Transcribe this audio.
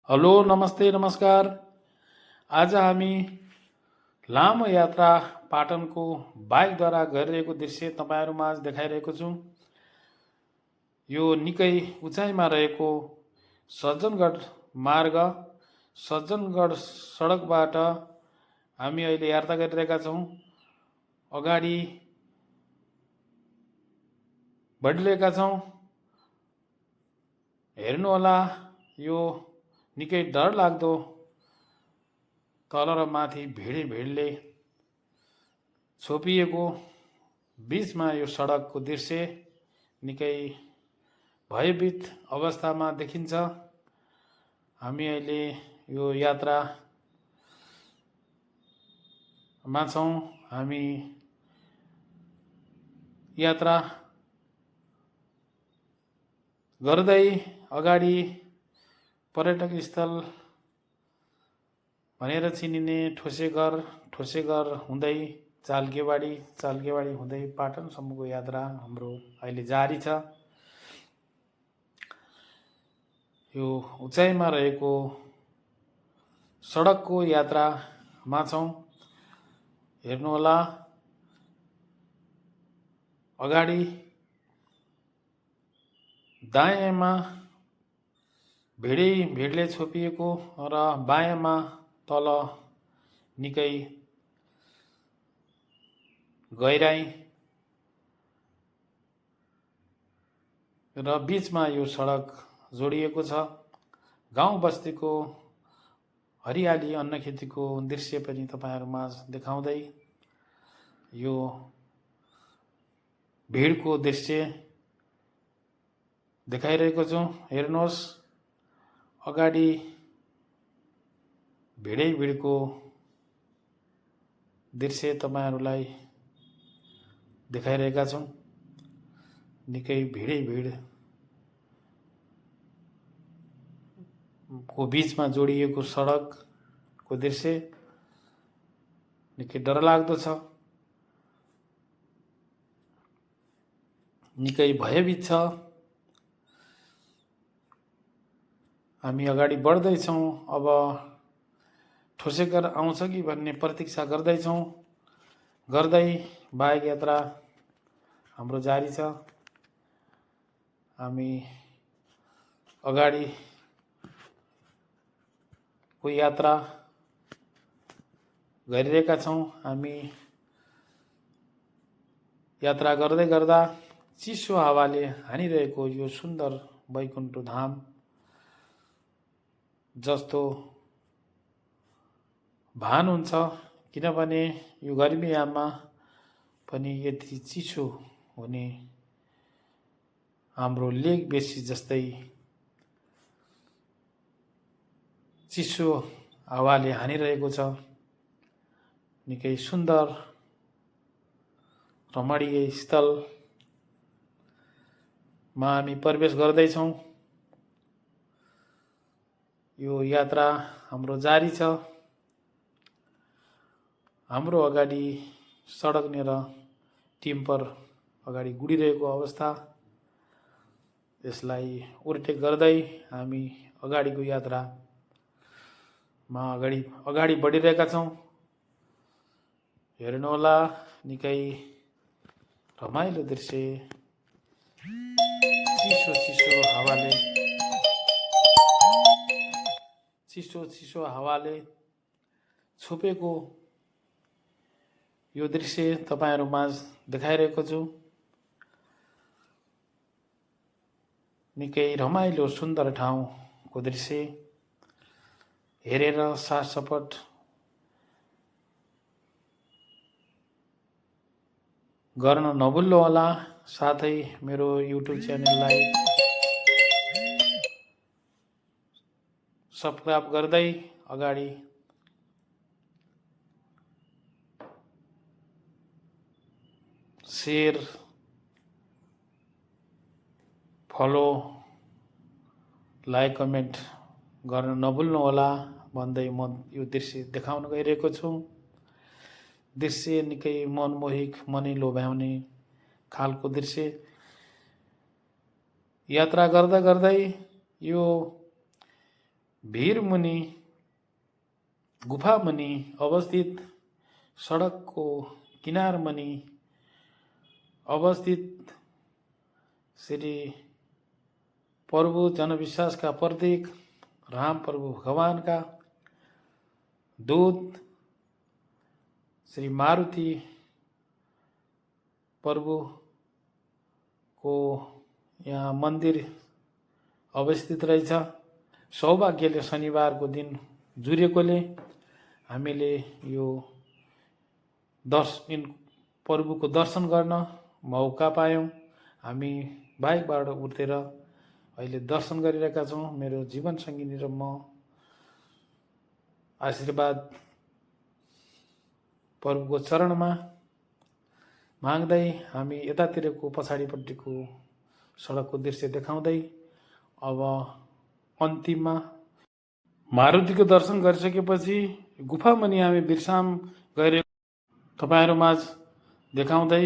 Hello नमस्ते नमस्कार। आज हामी लामो यात्रा पाटनको बाइकद्वारा गरिरहेको दृश्य तपाईँहरूमाझ देखाइरहेको छु। यो निकै उचाइमा रहेको सज्जनगढ मार्ग, सज्जनगढ सडकबाट हामी अहिले यात्रा गरिरहेका छौँ। अगाडि बढिरहेका छौँ। हेर्नुहोला, यो निकै डरलाग्दो तल र माथि भिडले छोपिएको बिचमा यो सडकको दृश्य निकै भयभीत अवस्थामा देखिन्छ। हामी अहिले यो यात्रामा छौँ। हामी यात्रा गर्दै अगाडि पर्यटक स्थल भनेर चिनिने ठोसेघर हुँदै चाल्केवाडी हुँदै पाटनसम्मको यात्रा हाम्रो अहिले जारी छ। यो उचाइमा रहेको सडकको यात्रामा छौँ। हेर्नुहोला, अगाडि दायाँमा भिडले छोपिएको र बायाँमा तल निकै गहिराई र बिचमा यो सडक जोडिएको छ। गाउँ बस्तीको हरियाली अन्न खेतीको दृश्य पनि तपाईँहरूमाझ देखाउँदै यो भिडको दृश्य देखाइरहेको छु। हेर्नुहोस्, अगाडि भिडको दृश्य तपाईँहरूलाई देखाइरहेका छौँ। निकै भिड को बिचमा जोडिएको सडकको दृश्य निकै डरलाग्दो छ। निकै भयभीत छ। हामी अगाडि बढ्दैछौँ। अब ठोसेघर आउँछ कि भन्ने प्रतीक्षा गर्दै बाइक यात्रा हाम्रो जारी छ। हामी अगाडिको यात्रा गरिरहेका छौँ। हामी यात्रा गर्दा चिसो हावाले हानिरहेको यो सुन्दर वैकुण्ठ धाम जस्तो भान हुन्छ, किनभने यो गर्मीयाममा पनि यति चिसो हुने हाम्रो लेक बेसी जस्तै चिसो हावाले हानिरहेको छ। निकै सुन्दर रमणीय स्थलमा हामी प्रवेश गर्दैछौँ। यो यात्रा हाम्रो जारी छ। हाम्रो अगाडि सडकनेर टिम्पर अगाडि गुडिरहेको अवस्था, यसलाई ओभरटेक गर्दै हामी अगाडिको यात्रामा अगाडि बढिरहेका छौँ। हेर्नुहोला, निकै रमाइलो दृश्य। चिसो हावाले छोपेको यो दृश्य तपाईँहरूमाझ देखाइरहेको छु। निकै रमाइलो सुन्दर ठाउँको दृश्य हेरेर साथ सपट गर्न नभुल्नुहोला। साथै मेरो युट्युब च्यानललाई सब्सक्राइब गर्दै अगाडि शेयर, फलो, लाइक, कमेन्ट गर्न नभुल्नुहोला भन्दै म यो दृश्य देखाउन गइरहेको छु। दृश्य निकै मनमोहक, मनै लोभ्याउने खालको दृश्य। यात्रा गर्दै यो भिरमुनि गुफामुनि अवस्थित सडकको किनारमुनि अवस्थित श्री प्रभु जनविश्वासका प्रतीक राम प्रभु भगवानका दूत श्री मारुति प्रभुको यहाँ मन्दिर अवस्थित रहेछ। सौभाग्यले शनिबारको दिन जुरेकोले हामीले यो प्रभुको दर्शन गर्न मौका पायौँ। हामी बाइकबाट उठेर अहिले दर्शन गरिरहेका छौँ। मेरो जीवन सङ्गिनी र म आशीर्वाद प्रभुको चरणमा माग्दै हामी यतातिरको पछाडिपट्टिको सडकको दृश्य देखाउँदै अब अन्तिममा मारुतिको दर्शन गरिसकेपछि गुफामुनि हामी बिरसाम गएर तपाईँहरू माझ देखाउँदै